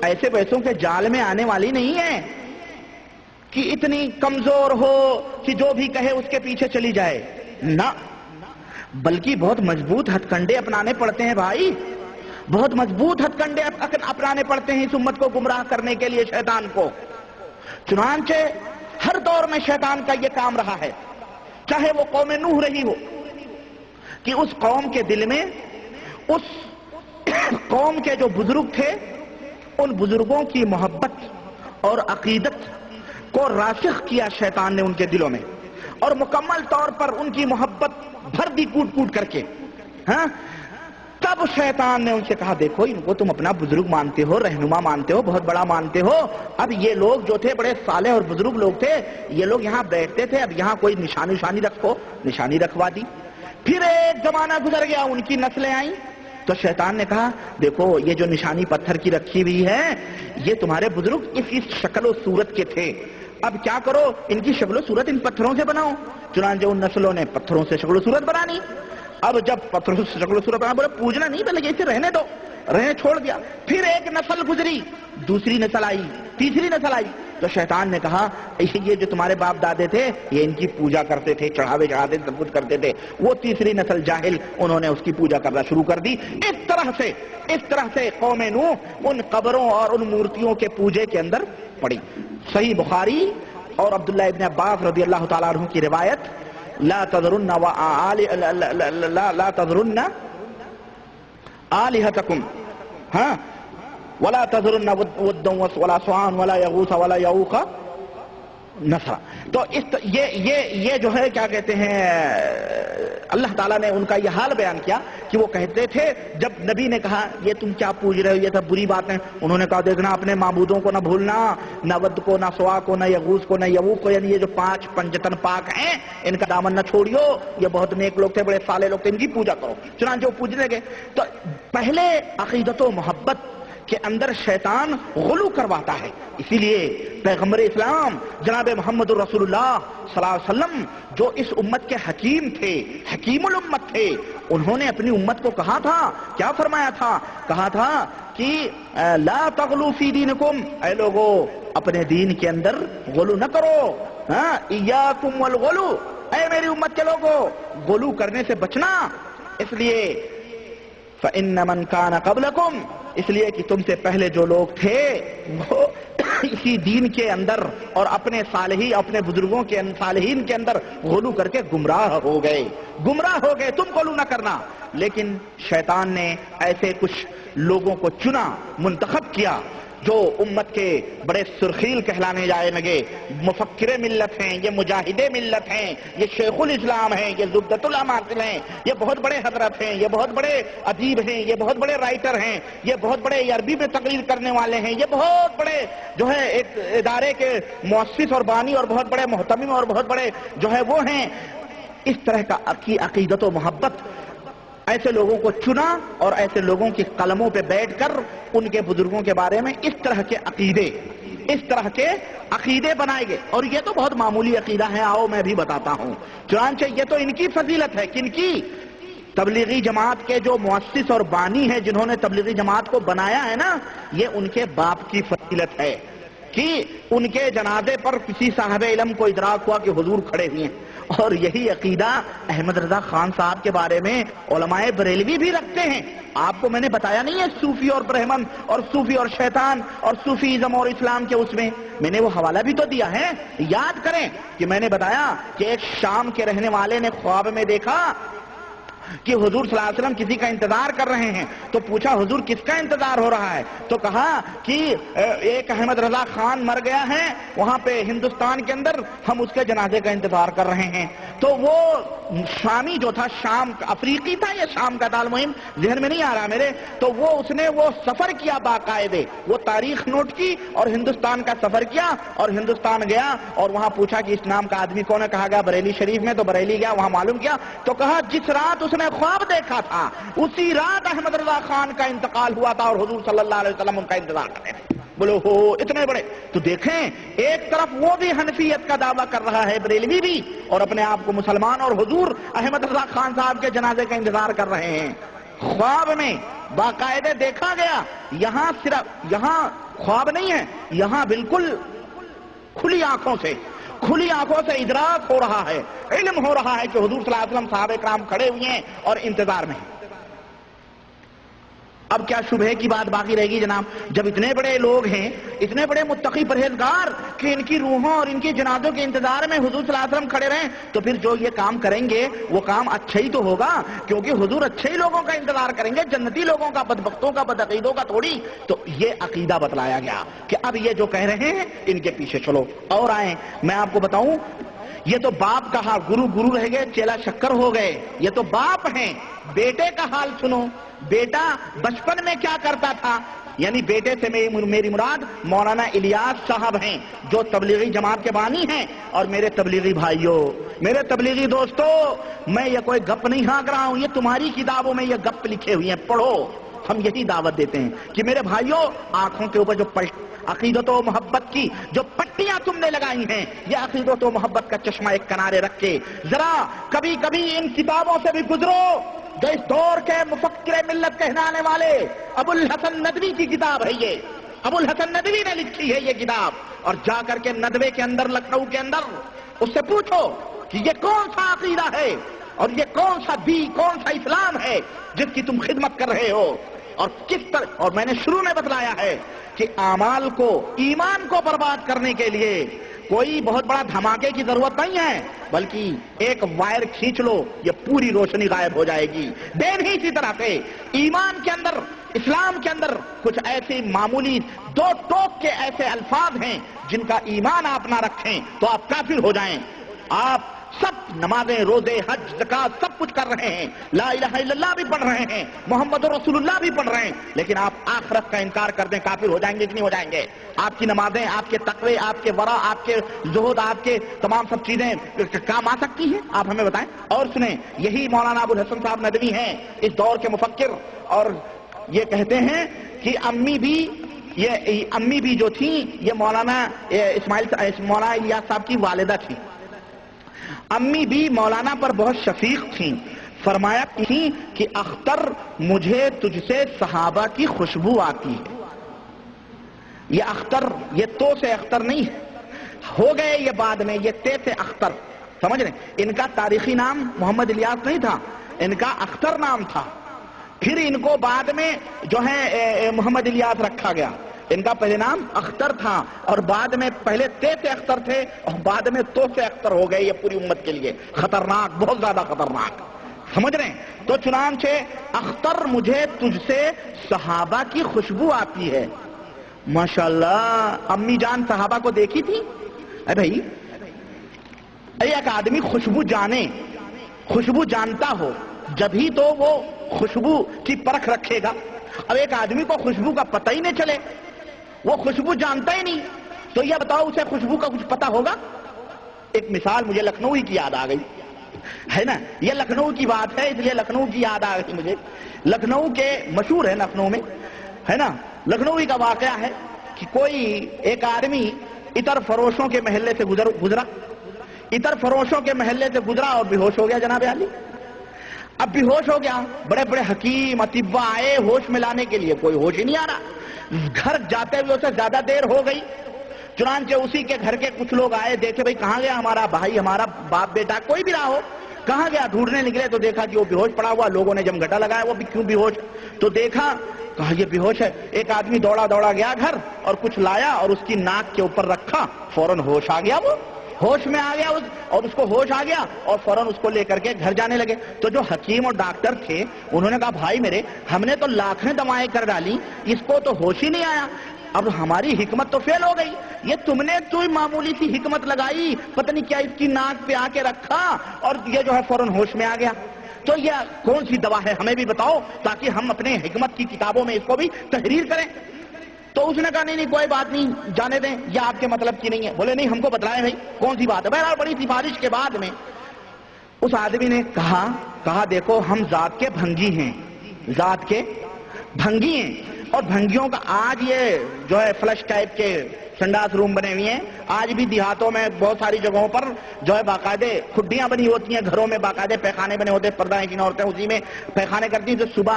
ایسے پیسوں کے جال میں آنے والی نہیں ہے کہ اتنی کمزور ہو کہ جو بھی کہے اس کے پیچھے چلی جائے، نہ، بلکہ بہت مضبوط ہتھ کنڈے اپنانے پڑتے ہیں بھائی، بہت مضبوط ہتھ کنڈے اپنانے پڑتے ہیں اس امت کو گمراہ کرنے کے لیے شیطان کو۔ چنانچہ ہر دور میں شیطان کا یہ کام رہا ہے، چاہے وہ قوم نوح رہی ہو کہ اس قوم کے دل میں، اس قوم کے جو بزرگ تھے ان بزرگوں کی محبت اور عقیدت کو راسخ کیا شیطان نے ان کے دلوں میں، اور مکمل طور پر ان کی محبت بھر دی کوٹ کوٹ کر کے۔ ہاں، تب شیطان نے ان سے کہا دیکھو ان کو تم اپنا بزرگ مانتے ہو، رہنما مانتے ہو، بہت بڑا مانتے ہو، اب یہ لوگ جو تھے بڑے صالح اور بزرگ لوگ تھے، یہ لوگ یہاں بیٹھتے تھے، اب یہاں کوئی نشانی رکھو، نشانی رکھوا دی۔ پھر ایک زمانہ گزر گیا، ان کی نسلیں آئیں، تو شیطان نے کہا دیکھو یہ جو نشانی پتھر کی رکھی ہوئی ہے یہ تمہارے بزرگ اس شکل و صورت کے تھے، اب کیا کرو ان کی شکل و صورت ان پتھروں سے بناؤ۔ چنانچہ ان نسلوں نے پتھروں سے شکل و صورت بنانی۔ اب جب پتھروں سے شکل و صورت بنا، بولے پوجنا نہیں، بلکہ اسے رہنے دو، رہنے چھوڑ دیا۔ پھر ایک نسل گزری، دوسری نسل آئی، تیسری نسل آئی، تو شیطان نے کہا یہ جو تمہارے باپ دادے تھے یہ ان کی پوجا کرتے تھے، چڑھاوے چڑھاتے سب کچھ کرتے تھے، وہ تیسری نسل جاہل، انہوں نے اس کی پوجا کرنا شروع کر دی۔ اس طرح سے قوم نوح ان قبروں اور ان مورتیوں کے پوجے کے اندر پڑی۔ صحیح بخاری اور عبداللہ ابن عباس رضی اللہ تعالیٰ عنہ کی روایت، لا تذرن آلہتکم ہاں ولا تذرن ودا ولا سواعا ولا یغوث ولا یعوق نصرا۔ تو یہ جو ہے کیا کہتے ہیں، اللہ تعالیٰ نے ان کا یہ حال بیان کیا کہ وہ کہتے تھے جب نبی نے کہا یہ تم کیا پوج رہے ہو، یہ سب بری باتیں، انہوں نے کہا دیکھنا اپنے معبودوں کو نہ بھولنا، نہ ود کو، نہ سوا کو، نہ یغوث کو، نہ یعوق کو، یعنی یہ جو 5 پنجتن پاک ہیں ان کا دامن نہ چھوڑیو، یہ بہت نیک لوگ تھے، بڑے صالح لوگ تھے، ان کی پوجا کرو۔ چنانچہ وہ پوجنے لگے۔ تو پہلے عقیدت و محبت کے اندر شیطان غلو کرواتا ہے، اسی لیے پیغمبر اسلام جناب محمد الرسول اللہ صلی اللہ علیہ وسلم جو اس امت کے حکیم تھے، حکیم الامت تھے، انہوں نے اپنی امت کو کہا تھا، کیا فرمایا تھا؟ کہا تھا کہ لا تغلو فی دینکم، اے لوگو اپنے دین کے اندر غلو نہ کرو، ایاکم والغلو، اے میری امت کے لوگو غلو کرنے سے بچنا، اس لیے فَإِنَّ مَنْ كَانَ قَبْلَكُمْ، اس لیے کہ تم سے پہلے جو لوگ تھے وہ اسی دین کے اندر اور اپنے بزرگوں کے صالحین کے اندر غلو کر کے گمراہ ہو گئے، تم غلو نہ کرنا۔ لیکن شیطان نے ایسے کچھ لوگوں کو چنا، منتخب کیا جو امت کے بڑے سرخیل کہلانے جائے لگے، مفکر ملت ہیں، یہ مجاہد ملت ہیں، یہ شیخ الاسلام ہیں، یہ زبدۃ الاماثل ہیں، یہ بہت بڑے حضرت ہیں، یہ بہت بڑے ادیب ہیں، یہ بہت بڑے رائٹر ہیں، یہ بہت بڑے عربی میں تقریر کرنے والے ہیں، یہ بہت بڑے جو ہے ایک ادارے کے مؤسس اور بانی اور بہت بڑے محتمم اور بہت بڑے جو ہے وہ ہیں۔ اس طرح کی عقیدت و محبت ایسے لوگوں کو چنا اور ایسے لوگوں کی قلموں پہ بیٹھ کر ان کے بزرگوں کے بارے میں اس طرح کے عقیدے بنائے گئے، اور یہ تو بہت معمولی عقیدہ ہے، آؤ میں بھی بتاتا ہوں۔ چنانچہ یہ تو ان کی فضیلت ہے، کن کی؟ تبلیغی جماعت کے جو مؤسس اور بانی ہیں، جنہوں نے تبلیغی جماعت کو بنایا ہے نا، یہ ان کے باپ کی فضیلت ہے کہ ان کے جنازے پر کسی صاحب علم کو ادراک ہوا کہ حضور کھڑے ہوئے ہیں، اور یہی عقیدہ احمد رضا خان صاحب کے بارے میں علماء بریلوی بھی رکھتے ہیں۔ آپ کو میں نے بتایا نہیں ہے صوفی اور برہمن اور صوفی اور شیطان اور صوفیزم اور اسلام کے اس میں نے وہ حوالہ بھی تو دیا ہے، یاد کریں کہ میں نے بتایا کہ ایک شام کے رہنے والے نے خواب میں دیکھا کہ حضور صلی اللہ علیہ وسلم کسی کا انتظار کر رہے ہیں، تو پوچھا حضور کس کا انتظار ہو رہا ہے؟ تو کہا کہ ایک احمد رضا خان مر گیا ہے وہاں پہ ہندوستان کے اندر، ہم اس کے جنازے کا انتظار کر رہے ہیں۔ تو وہ شامی جو تھا، شام افریقی تھا یا شام کا تھا، مہم ذہن میں نہیں آ رہا میرے، تو اس نے وہ سفر کیا باقاعدے، وہ تاریخ نوٹ کی اور ہندوستان کا سفر کیا اور ہندوستان گیا اور وہاں پوچھا کہ اس نام کا آدمی کون ہے؟ کہا گیا بریلی شریف میں، تو بریلی گیا، وہاں معلوم کیا تو کہا جس رات اس نے خواب دیکھا تھا اسی رات احمد رضا خان کا انتقال ہوا تھا اور حضور صلی اللہ علیہ وسلم ان کا انتظار کر رہے تھے۔ بولو ہو اتنے بڑے! تو دیکھیں ایک طرف وہ بھی حنفیت کا دعویٰ کر رہا ہے بریلوی بھی، اور اپنے آپ کو مسلمان، اور حضور احمد رضا خان صاحب کے جنازے کا انتظار کر رہے ہیں۔ خواب میں باقاعدہ دیکھا گیا، یہاں خواب نہیں ہے، یہاں بالکل کھلی آنکھوں سے ادراک ہو رہا ہے، علم ہو رہا ہے کہ حضور صلی اللہ علیہ وسلم صحابہ کرام کھڑے ہوئے ہیں اور انتظار میں ہیں۔ اب کیا شبہ کی بات باقی رہے گی جناب؟ جب اتنے بڑے لوگ ہیں، اتنے بڑے متقی پرہیزگار کہ ان کی روحوں اور ان کی جنازوں کے انتظار میں حضور صلی اللہ علیہ وسلم کھڑے رہیں، تو پھر جو یہ کام کریں گے وہ کام اچھا ہی تو ہوگا، کیونکہ حضور اچھے ہی لوگوں کا انتظار کریں گے، جنتی لوگوں کا، بدبختوں کا، بدعقیدوں کا تھوڑی۔ تو یہ عقیدہ بتلایا گیا کہ اب یہ جو کہہ رہے ہیں ان کے پیچھے چلو اور آئیں۔ میں آپ کو بتاؤں، یہ تو باپ کہا، گرو رہ گئے، چیلا شکر ہو گئے، یہ تو باپ ہیں۔ بیٹے کا حال سنو، بیٹا بچپن میں کیا کرتا تھا؟ یعنی بیٹے سے میری مراد مولانا الیاس صاحب ہیں، جو تبلیغی جماعت کے بانی ہیں۔ اور میرے تبلیغی بھائیوں، میرے تبلیغی دوستو، میں یہ کوئی گپ نہیں ہانک رہا ہوں، یہ تمہاری کتابوں میں یہ گپ لکھے ہوئے ہیں، پڑھو۔ ہم یہی دعوت دیتے ہیں کہ میرے بھائیوں، آنکھوں کے اوپر جو عقیدت و محبت کی جو پٹیاں تم نے لگائی ہیں، یہ عقیدت و محبت کا چشمہ ایک کنارے رکھ کے ذرا کبھی کبھی ان کتابوں سے بھی گزرو، جو اس دور کے مفکر ملت کہلانے والے ابو الحسن ندوی کی کتاب ہے یہ۔ ابو الحسن ندوی نے لکھی ہے یہ کتاب، اور جا کر کے ندوے کے اندر، لکھنؤ کے اندر اس سے پوچھو کہ یہ کون سا عقیدہ ہے اور یہ کون سا دین، کون سا اسلام ہے جس کی تم خدمت کر رہے ہو، اور کس طرح۔ اور میں نے شروع میں بتلایا ہے کہ اعمال کو، ایمان کو برباد کرنے کے لیے کوئی بہت بڑا دھماکے کی ضرورت نہیں ہے، بلکہ ایک وائر کھینچ لو، یہ پوری روشنی غائب ہو جائے گی۔ دین ہی اسی طرح سے ایمان کے اندر، اسلام کے اندر کچھ ایسی معمولی دو ٹوک کے ایسے الفاظ ہیں جن کا ایمان آپ نہ رکھیں تو آپ کافر ہو جائیں۔ آپ سب نمازیں، روزے، حج، زکات سب کچھ کر رہے ہیں، لا الہ الا اللہ بھی پڑھ رہے ہیں، محمد رسول اللہ بھی پڑھ رہے ہیں، لیکن آپ آخرت کا انکار کر دیں، کافر ہو جائیں گے کہ نہیں ہو جائیں گے؟ آپ کی نمازیں، آپ کے تقوی، آپ کے ورع، آپ کے زہد، آپ کے تمام سب چیزیں کام آ سکتی ہیں؟ آپ ہمیں بتائیں۔ اور سنیں، یہی مولانا ابو الحسن صاحب ندوی ہیں، اس دور کے مفکر، اور یہ کہتے ہیں کہ امی بھی جو تھیں یہ مولانا الیاس صاحب کی والدہ تھی۔ امی بھی مولانا پر بہت شفیق تھیں، فرمایا تھیں کہ اختر مجھے تجھ سے صحابہ کی خوشبو آتی ہے۔ یہ اختر، یہ تو سے اختر نہیں ہے، ہو گئے یہ بعد میں، یہ تے سے اختر، سمجھ رہے؟ ان کا تاریخی نام محمد الیاس نہیں تھا، ان کا اختر نام تھا، پھر ان کو بعد میں جو ہے محمد الیاس رکھا گیا۔ ان کا پہلے نام اختر تھا، اور بعد میں پہلے تے سے اختر تھے اور بعد میں تو سے اختر ہو گئے۔ یہ پوری امت کے لیے خطرناک، بہت زیادہ خطرناک، سمجھ رہے ہیں؟ تو چنانچہ اختر مجھے تجھ سے صحابہ کی خوشبو آتی ہے۔ ماشاءاللہ، امی جان صحابہ کو دیکھی تھی؟ اے بھائی، ایک آدمی خوشبو جانے، خوشبو جانتا ہو جب ہی تو وہ خوشبو کی پرکھ رکھے گا۔ اب ایک آدمی کو خوشبو کا پتہ ہی نہیں چلے، وہ خوشبو جانتا ہی نہیں، تو یہ بتاؤ اسے خوشبو کا کچھ پتہ ہوگا؟ ایک مثال مجھے لکھنؤ کی یاد آ گئی ہے نا، یہ لکھنؤ کی بات ہے، اس لیے لکھنؤ کی یاد آ گئی مجھے۔ لکھنؤ کے مشہور ہے، لکھنؤ میں ہے نا، لکھنؤ کا واقعہ ہے کہ کوئی ایک آدمی عطر فروشوں کے محلے سے گزرا، عطر فروشوں کے محلے سے گزرا اور بے ہوش ہو گیا جناب عالی۔ اب بھی ہوش ہو گیا، بڑے بڑے حکیم اطباء آئے ہوش میں لانے کے لیے، کوئی ہوش ہی نہیں آ رہا۔ گھر جاتے ہوئے اسے زیادہ دیر ہو گئی، چنانچہ اسی کے گھر کے کچھ لوگ آئے، دیکھے بھئی کہاں گیا ہمارا بھائی، ہمارا باپ بیٹا، کوئی بھی رہا ہو، کہاں گیا؟ ڈھونڈنے نکلے تو دیکھا کہ وہ بے ہوش پڑا ہوا۔ لوگوں نے جب گھٹا لگایا وہ بھی کیوں بے ہوش، تو دیکھا، کہا یہ بے ہوش ہے۔ ایک آدمی دوڑا گیا گھر اور کچھ لایا اور اس کی ناک کے اوپر رکھا، فوراً ہوش آ گیا، وہ ہوش میں آ گیا، اور اس کو ہوش آ گیا اور فوراً اس کو لے کر کے گھر جانے لگے۔ تو جو حکیم اور ڈاکٹر تھے انہوں نے کہا بھائی میرے، ہم نے تو لاکھیں دوائیں کر ڈالی، اس کو تو ہوش ہی نہیں آیا، اب ہماری حکمت تو فیل ہو گئی، یہ تم نے تو معمولی سی حکمت لگائی، پتہ نہیں کیا اس کی ناک پہ آ کے رکھا اور یہ جو ہے فوراً ہوش میں آ گیا، تو یہ کون سی دوا ہے ہمیں بھی بتاؤ تاکہ ہم اپنے حکمت کی کتابوں میں اس کو بھی تحریر کریں۔ تو اس نے کہا نہیں کوئی بات نہیں، جانے دیں، یہ آپ کے مطلب کی نہیں ہے۔ بولے نہیں، ہم کو بتلائیں بھائی کون سی بات ہے۔ بہرحال بڑی سفارش کے بعد میں اس آدمی نے کہا دیکھو ہم ذات کے بھنگی ہیں، ذات کے بھنگی ہیں، اور بھنگیوں کا آج یہ جو ہے فلش ٹائپ کے سنڈاس روم بنے ہوئے ہیں، آج بھی دیہاتوں میں بہت ساری جگہوں پر جو ہے باقاعدہ کھڈیاں بنی ہوتی ہیں، گھروں میں باقاعدہ پیخانے بنے ہوتے ہیں، پردہ نشین عورتیں اسی میں پیخانے کرتی ہیں، جو صبح